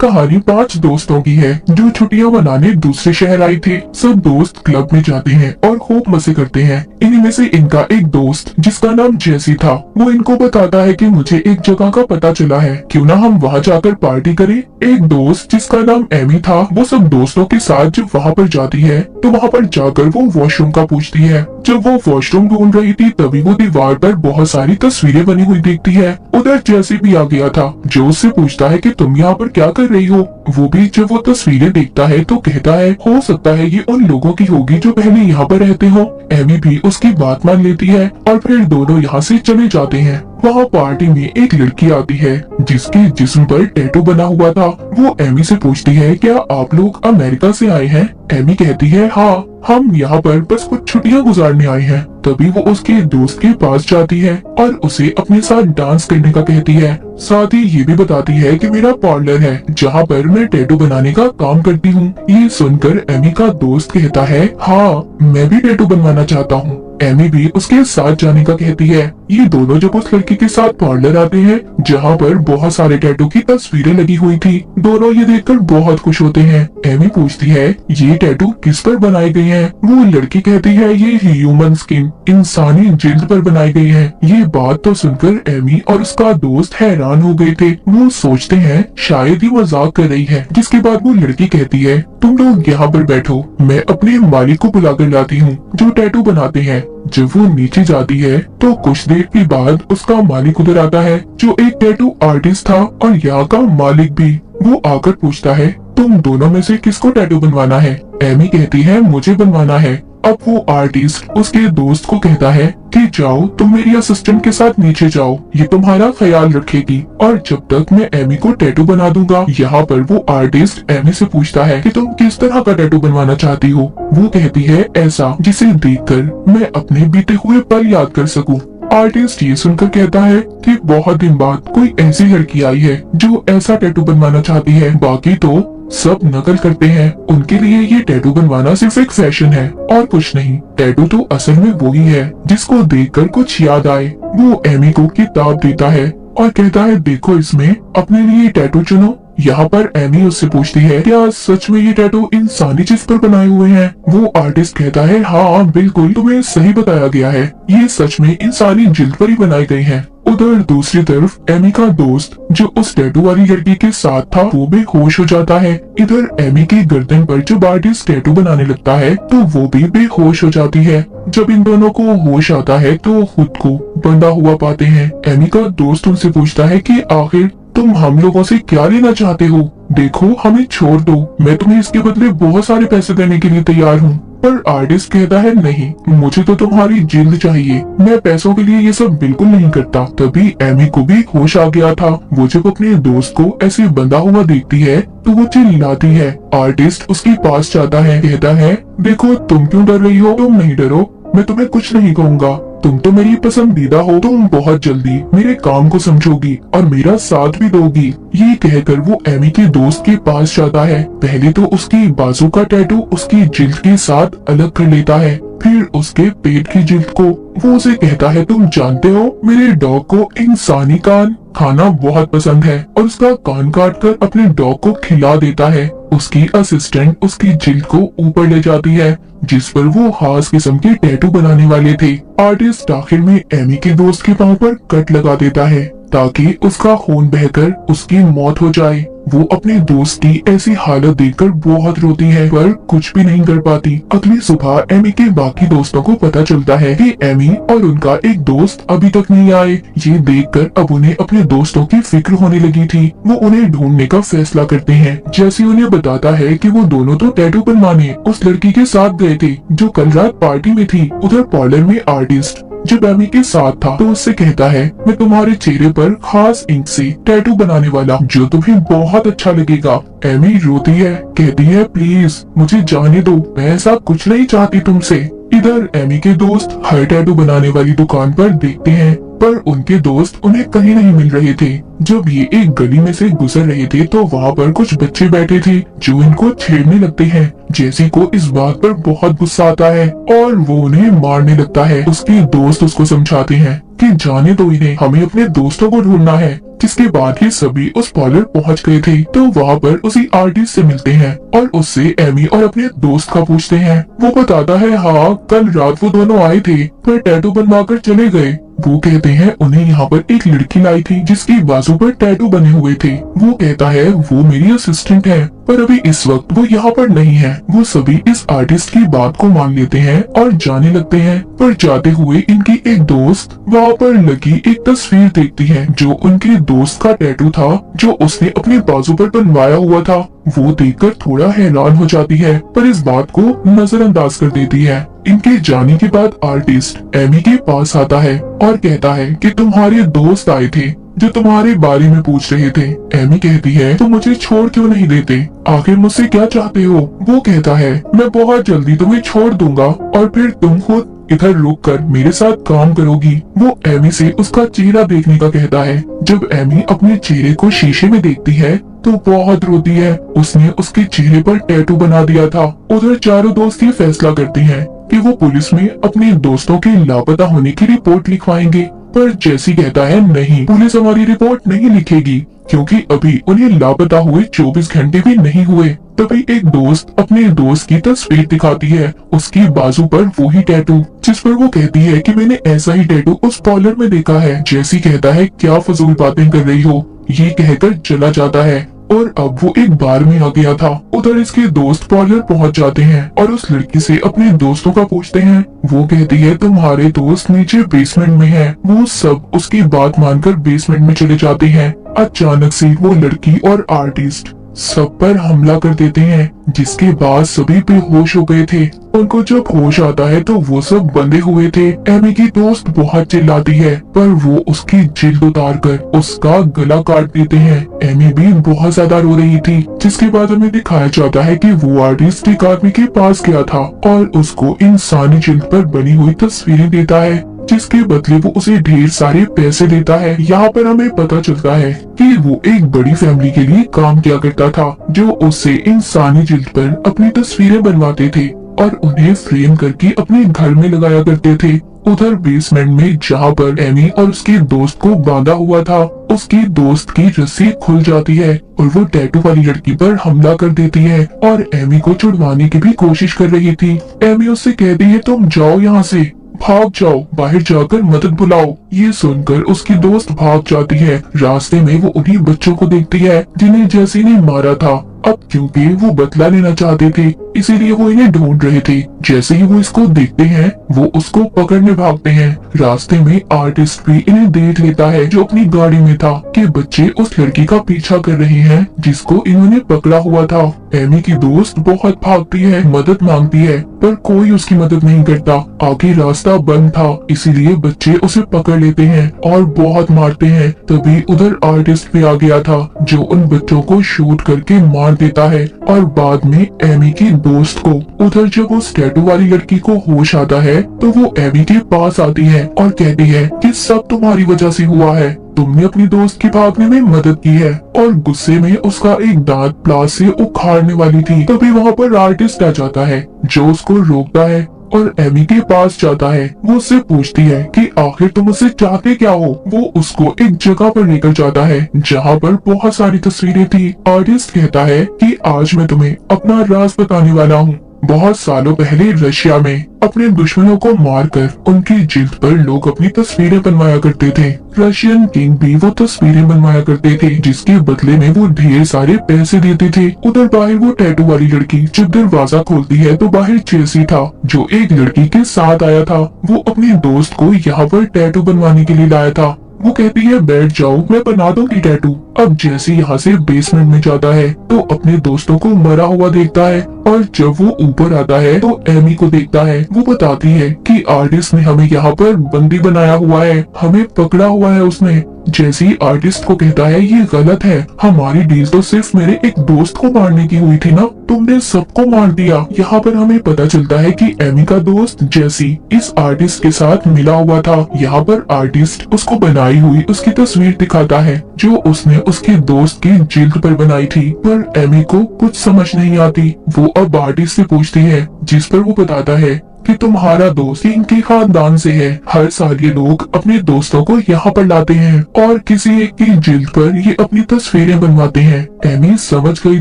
कहानी 5 दोस्तों की है जो छुट्टियां मनाने दूसरे शहर आए थे। सब दोस्त क्लब में जाते हैं और खूब मजे करते हैं। इन्हीं में से इनका एक दोस्त जिसका नाम जैसी था, वो इनको बताता है कि मुझे एक जगह का पता चला है, क्यों ना हम वहाँ जाकर पार्टी करें। एक दोस्त जिसका नाम एमी था, वो सब दोस्तों के साथ जब वहाँ पर जाती है तो वहाँ पर जाकर वो वॉशरूम का पूछती है। जब वो वॉशरूम ढूंढ रही थी तभी वो दीवार पर बहुत सारी तस्वीरें बनी हुई देखती है। उधर जैसी भी आ गया था, जो उससे पूछता है कि तुम यहाँ पर क्या कर रही हो। वो भी जब वो तस्वीरें देखता है तो कहता है हो सकता है ये उन लोगों की होगी जो पहले यहाँ पर रहते हो। एमी भी उसकी बात मान लेती है और फिर दोनों यहाँ से चले जाते हैं। वहाँ पार्टी में एक लड़की आती है जिसके जिस्म पर टैटू बना हुआ था। वो एमी से पूछती है क्या आप लोग अमेरिका से आए हैं। एमी कहती है हाँ, हम यहाँ पर बस कुछ छुट्टियाँ गुजारने आए हैं। तभी वो उसके दोस्त के पास जाती है और उसे अपने साथ डांस करने का कहती है। साथ ही ये भी बताती है कि मेरा पार्लर है जहाँ पर मैं टैटू बनाने का काम करती हूँ। ये सुनकर एमी का दोस्त कहता है हाँ, मैं भी टैटू बनवाना चाहता हूँ। एमी भी उसके साथ जाने का कहती है। ये दोनों जब उस लड़की के साथ पार्लर आते हैं जहाँ पर बहुत सारे टैटू की तस्वीरें लगी हुई थी, दोनों ये देखकर बहुत खुश होते हैं। एमी पूछती है ये टैटू किस पर बनाए गए हैं। वो लड़की कहती है ये ह्यूमन स्किन, इंसानी जिल्द पर बनाई गई है। ये बात तो सुनकर एमी और उसका दोस्त हैरान हो गए थे। वो सोचते हैं शायद ही मजाक कर रही है। जिसके बाद वो लड़की कहती है तुम लोग यहाँ पर बैठो, मैं अपने मालिक को बुला कर लाती हूँ जो टैटू बनाते हैं। जब वो नीचे जाती है तो कुछ देर के बाद उसका मालिक उधर आता है जो एक टैटू आर्टिस्ट था और यहाँ का मालिक भी। वो आकर पूछता है तुम दोनों में से किसको टैटू बनवाना है। एमी कहती है मुझे बनवाना है। अब वो आर्टिस्ट उसके दोस्त को कहता है कि जाओ तुम मेरी असिस्टेंट के साथ नीचे जाओ, ये तुम्हारा ख्याल रखेगी और जब तक मैं एमी को टैटू बना दूंगा। यहाँ पर वो आर्टिस्ट एमी से पूछता है कि तुम किस तरह का टैटू बनवाना चाहती हो। वो कहती है ऐसा जिसे देखकर मैं अपने बीते हुए पल याद कर सकूं। आर्टिस्ट ये सुनकर कहता है कि बहुत दिन बाद कोई ऐसी लड़की आई है जो ऐसा टैटू बनवाना चाहती है, बाकी तो सब नकल करते हैं। उनके लिए ये टैटू बनवाना सिर्फ एक फैशन है और कुछ नहीं। टैटू तो असल में वही है जिसको देखकर कुछ याद आए। वो एमी को किताब देता है और कहता है देखो इसमें अपने लिए टैटू चुनो। यहाँ पर एमी उससे पूछती है क्या सच में ये टैटू इंसानी जिस्म पर बनाए हुए हैं। वो आर्टिस्ट कहता है हाँ बिल्कुल, तुम्हें सही बताया गया है, ये सच में इंसानी जिल्द पर ही बनाए गए हैं। उधर दूसरी तरफ एमी का दोस्त जो उस टैटू वाली लड़की के साथ था वो बेहोश हो जाता है। इधर एमी की गर्दन पर जब आर्टिस्ट टैटू बनाने लगता है तो वो भी बेहोश हो जाती है। जब इन दोनों को होश आता है तो खुद को बंधा हुआ पाते हैं। एमी का दोस्त उनसे पूछता है कि आखिर तुम हम लोगों से क्या लेना चाहते हो। देखो हमें छोड़ दो, मैं तुम्हें इसके बदले बहुत सारे पैसे देने के लिए तैयार हूँ। पर आर्टिस्ट कहता है नहीं, मुझे तो तुम्हारी जिल्द चाहिए, मैं पैसों के लिए ये सब बिल्कुल नहीं करता। तभी एमी को भी होश आ गया था। वो जब अपने दोस्त को ऐसे बंधा हुआ देखती है तो वो चिल्लाती है। आर्टिस्ट उसके पास जाता है, कहता है देखो तुम क्यों डर रही हो, तुम नहीं डरो, मैं तुम्हें कुछ नहीं कहूँगा, तुम तो मेरी पसंदीदा हो, तुम बहुत जल्दी मेरे काम को समझोगी और मेरा साथ भी दोगी। ये कहकर वो एमी के दोस्त के पास जाता है। पहले तो उसकी बाजू का टैटू उसकी जिल्द के साथ अलग कर लेता है, फिर उसके पेट की जिल्द को। वो उसे कहता है तुम जानते हो मेरे डॉग को इंसानी कान खाना बहुत पसंद है और उसका कान काट कर अपने डॉग को खिला देता है। उसकी असिस्टेंट उसकी जिल्द को ऊपर ले जाती है जिस पर वो खास किस्म के टैटू बनाने वाले थे। आर्टिस्ट आखिर में एमी के दोस्त के पांव पर कट लगा देता है ताकि उसका खून बहकर उसकी मौत हो जाए। वो अपने दोस्त की ऐसी हालत देखकर बहुत रोती है पर कुछ भी नहीं कर पाती। अगली सुबह एमी के बाकी दोस्तों को पता चलता है कि एमी और उनका एक दोस्त अभी तक नहीं आए। ये देखकर अब उन्हें अपने दोस्तों की फिक्र होने लगी थी। वो उन्हें ढूंढने का फैसला करते हैं। जैसे उन्हें बताता है कि वो दोनों तो टैटू बनवाने उस लड़की के साथ गए थे जो कल रात पार्टी में थी। उधर पार्लर में आर्टिस्ट जब एमी के साथ था तो उससे कहता है मैं तुम्हारे चेहरे पर खास इंक से टैटू बनाने वाला जो तुम्हें बहुत अच्छा लगेगा। एमी रोती है, कहती है प्लीज मुझे जाने दो, मैं ऐसा कुछ नहीं चाहती तुमसे। इधर एमी के दोस्त हर टैटू बनाने वाली दुकान पर देखते हैं पर उनके दोस्त उन्हें कहीं नहीं मिल रहे थे। जब ये एक गली में से गुजर रहे थे तो वहाँ पर कुछ बच्चे बैठे थे जो इनको छेड़ने लगते हैं। जेसी को इस बात पर बहुत गुस्सा आता है और वो उन्हें मारने लगता है। उसके दोस्त उसको समझाते हैं कि जाने दो इन्हें, हमें अपने दोस्तों को ढूंढना है। जिसके बाद ये सभी उस पार्लर पहुंच गए थे। तो वहाँ पर उसी आर्टिस्ट से मिलते हैं और उससे एमी और अपने दोस्त का पूछते हैं। वो बताता है हाँ, कल रात वो दोनों आए थे पर टैटू बनवा कर चले गए। वो कहते हैं उन्हें यहाँ पर एक लड़की लाई थी जिसकी बाजू पर टैटू बने हुए थे। वो कहता है वो मेरी असिस्टेंट है पर अभी इस वक्त वो यहाँ पर नहीं है। वो सभी इस आर्टिस्ट की बात को मान लेते हैं और जाने लगते हैं। पर जाते हुए इनकी एक दोस्त वहाँ पर लगी एक तस्वीर देखती है जो उनके दोस्त का टैटू था जो उसने अपने बाजू पर बनवाया हुआ था। वो देखकर थोड़ा हैरान हो जाती है पर इस बात को नजरअंदाज कर देती है। इनके जाने के बाद आर्टिस्ट एमी के पास आता है और कहता है कि तुम्हारे दोस्त आए थे जो तुम्हारे बारे में पूछ रहे थे। एमी कहती है तो मुझे छोड़ क्यों नहीं देते, आखिर मुझसे क्या चाहते हो। वो कहता है मैं बहुत जल्दी तुम्हें छोड़ दूंगा और फिर तुम खुद इधर रुक कर मेरे साथ काम करोगी। वो एमी से उसका चेहरा देखने का कहता है। जब एमी अपने चेहरे को शीशे में देखती है तो बहुत रोती है। उसने उसके चेहरे पर टैटू बना दिया था। उधर चारों दोस्त ये फैसला करते हैं कि वो पुलिस में अपने दोस्तों के लापता होने की रिपोर्ट लिखवाएंगे। पर जैसी कहता है नहीं, पुलिस हमारी रिपोर्ट नहीं लिखेगी क्योंकि अभी उन्हें लापता हुए 24 घंटे भी नहीं हुए। तभी एक दोस्त अपने दोस्त की तस्वीर दिखाती है, उसकी बाजू पर वो ही टैटू जिस पर वो कहती है कि मैंने ऐसा ही टैटू उस पार्लर में देखा है। जैसी कहता है क्या फजूल बातें कर रही हो, ये कहकर चला जाता है और अब वो एक बार में आ गया था। उधर इसके दोस्त पार्लर पहुंच जाते हैं और उस लड़की से अपने दोस्तों का पूछते हैं। वो कहती है तुम्हारे दोस्त नीचे बेसमेंट में हैं। वो सब उसकी बात मानकर बेसमेंट में चले जाते हैं। अचानक से वो लड़की और आर्टिस्ट सब पर हमला कर देते हैं जिसके बाद सभी बेहोश हो गए थे। उनको जब होश आता है तो वो सब बंधे हुए थे। एमी की दोस्त बहुत चिल्लाती है पर वो उसकी जिल्द उतार कर उसका गला काट देते हैं। एमी भी बहुत ज्यादा रो रही थी जिसके बाद हमें दिखाया जाता है कि वो आर्टिस्ट एक आदमी के पास गया था और उसको इंसानी जिल्द पर बनी हुई तस्वीरें देता है जिसके बदले वो उसे ढेर सारे पैसे देता है। यहाँ पर हमें पता चलता है कि वो एक बड़ी फैमिली के लिए काम किया करता था जो उससे इंसानी जिल्द पर अपनी तस्वीरें बनवाते थे और उन्हें फ्रेम करके अपने घर में लगाया करते थे। उधर बेसमेंट में जहाँ पर एमी और उसके दोस्त को बांधा हुआ था, उसकी दोस्त की रस्सी खुल जाती है और वो टैटू वाली लड़की पर हमला कर देती है और एमी को छुड़वाने की भी कोशिश कर रही थी। एमी उससे कहती है तुम जाओ यहाँ से, भाग जाओ, बाहर जाकर मदद बुलाओ। ये सुनकर उसकी दोस्त भाग जाती है। रास्ते में वो उन्हीं बच्चों को देखती है जिन्हें जैसी ने मारा था। अब क्योंकि वो बदला लेना चाहते थे इसीलिए वो इन्हें ढूंढ रहे थे। जैसे ही वो इसको देखते हैं वो उसको पकड़ने भागते हैं। रास्ते में आर्टिस्ट भी इन्हें देख लेता है जो अपनी गाड़ी में था कि बच्चे उस लड़की का पीछा कर रहे हैं जिसको इन्होंने पकड़ा हुआ था। एमी की दोस्त बहुत भागती है, मदद मांगती है पर कोई उसकी मदद नहीं करता। आगे रास्ता बंद था इसीलिए बच्चे उसे पकड़ लेते हैं और बहुत मारते हैं। तभी उधर आर्टिस्ट भी आ गया था जो उन बच्चों को शूट करके मार देता है और बाद में एमी की दोस्त को। उधर जब उस टैटू वाली लड़की को होश आता है तो वो एमी के पास आती है और कहती है कि सब तुम्हारी वजह से हुआ है, तुमने अपनी दोस्त की भागने में मदद की है। और गुस्से में उसका एक दांत प्लास से उखाड़ने वाली थी। तभी वहाँ पर आर्टिस्ट आ जाता है जो उसको रोकता है और एमी के पास जाता है। वो उससे पूछती है कि आखिर तुम उससे चाहते क्या हो। वो उसको एक जगह पर लेकर जाता है जहाँ पर बहुत सारी तस्वीरें थी। आर्टिस्ट कहता है कि आज मैं तुम्हें अपना राज बताने वाला हूँ। बहुत सालों पहले रशिया में अपने दुश्मनों को मारकर उनकी जिल्द पर लोग अपनी तस्वीरें बनवाया करते थे। रशियन किंग भी वो तस्वीरें बनवाया करते थे जिसके बदले में वो ढेर सारे पैसे देते थे। उधर बाहर वो टैटू वाली लड़की जब दरवाजा खोलती है तो बाहर जेसी था जो एक लड़की के साथ आया था। वो अपने दोस्त को यहाँ पर टैटू बनवाने के लिए लाया था। वो कहती है बैठ जाओ, मैं बना दूंगी टैटू। अब जैसे यहाँ से बेसमेंट में जाता है तो अपने दोस्तों को मरा हुआ देखता है और जब वो ऊपर आता है तो एमी को देखता है। वो बताती है कि आर्टिस्ट ने हमें यहाँ पर बंदी बनाया हुआ है, हमें पकड़ा हुआ है उसने। जैसे ही आर्टिस्ट को कहता है ये गलत है, हमारी डील तो सिर्फ मेरे एक दोस्त को मारने की हुई थी ना, तुमने सबको मार दिया। यहाँ पर हमें पता चलता है कि एमी का दोस्त जैसी इस आर्टिस्ट के साथ मिला हुआ था। यहाँ पर आर्टिस्ट उसको बनाई हुई उसकी तस्वीर दिखाता है जो उसने उसके दोस्त की जिल्द पर बनाई थी। पर एमी को कुछ समझ नहीं आती। वो अब आर्टिस्ट से पूछती है जिस पर वो बताता है कि तुम्हारा दोस्त इनके खानदान से है। हर साल ये लोग अपने दोस्तों को यहाँ पर लाते हैं और किसी एक की जिल्द पर ये अपनी तस्वीरें बनवाते हैं। एमी समझ गई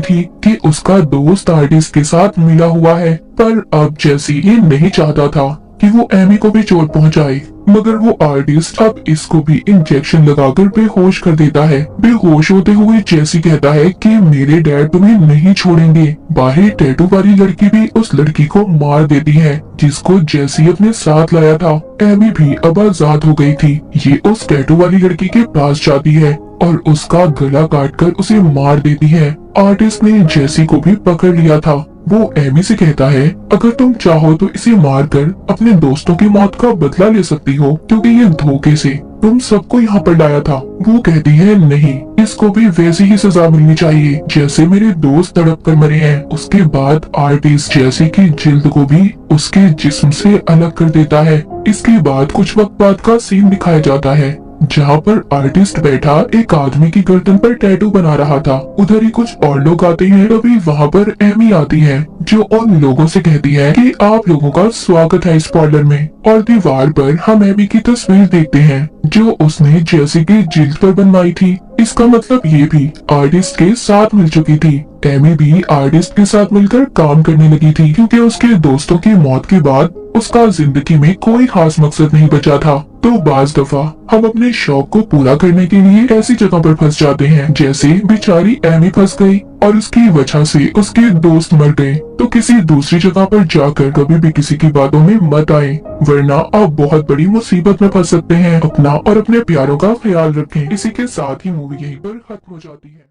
थी कि उसका दोस्त आर्टिस्ट के साथ मिला हुआ है, पर अब जेसी ये नहीं चाहता था कि वो एमी को भी चोट पहुंचाए। मगर वो आर्टिस्ट अब इसको भी इंजेक्शन लगाकर बेहोश कर देता है। बेहोश होते हुए जेसी कहता है कि मेरे डैड तुम्हें नहीं छोड़ेंगे। बाहर टैटू वाली लड़की भी उस लड़की को मार देती है जिसको जेसी अपने साथ लाया था। एमी भी अब आजाद हो गई थी। ये उस टैटू वाली लड़की के पास जाती है और उसका गला काटकर उसे मार देती है। आर्टिस्ट ने जेसी को भी पकड़ लिया था। वो एमी से कहता है अगर तुम चाहो तो इसे मारकर अपने दोस्तों की मौत का बदला ले सकती हो, क्योंकि ये धोखे से तुम सबको यहाँ पर लाया था। वो कहती है नहीं, इसको भी वैसी ही सजा मिलनी चाहिए जैसे मेरे दोस्त तड़प कर मरे हैं। उसके बाद आर्टिस्ट जेसी की जिल्द को भी उसके जिस्म से अलग कर देता है। इसके बाद कुछ वक्त बाद का सीन दिखाया जाता है जहाँ पर आर्टिस्ट बैठा एक आदमी की गर्दन पर टैटू बना रहा था। उधर ही कुछ और लोग आते हैं। तभी वहाँ पर एमी आती है जो उन लोगों से कहती है कि आप लोगों का स्वागत है इस पार्लर में। और दीवार पर हम एमी की तस्वीर देखते हैं जो उसने जेसी की जिल्द पर बनवाई थी। इसका मतलब ये भी आर्टिस्ट के साथ मिल चुकी थी। एमी भी आर्टिस्ट के साथ मिलकर काम करने लगी थी क्योंकि उसके दोस्तों की मौत के बाद उसका जिंदगी में कोई खास मकसद नहीं बचा था। तो बाज दफा हम अपने शौक को पूरा करने के लिए ऐसी जगह पर फंस जाते हैं जैसे बेचारी एमी फंस गई और उसकी वजह से उसके दोस्त मर गए। तो किसी दूसरी जगह पर जाकर कभी भी किसी की बातों में मत आए, वरना आप बहुत बड़ी मुसीबत में फंस सकते हैं। अपना और अपने प्यारों का ख्याल रखें। इसी के साथ ही मूवी यहीं पर खत्म हो जाती है।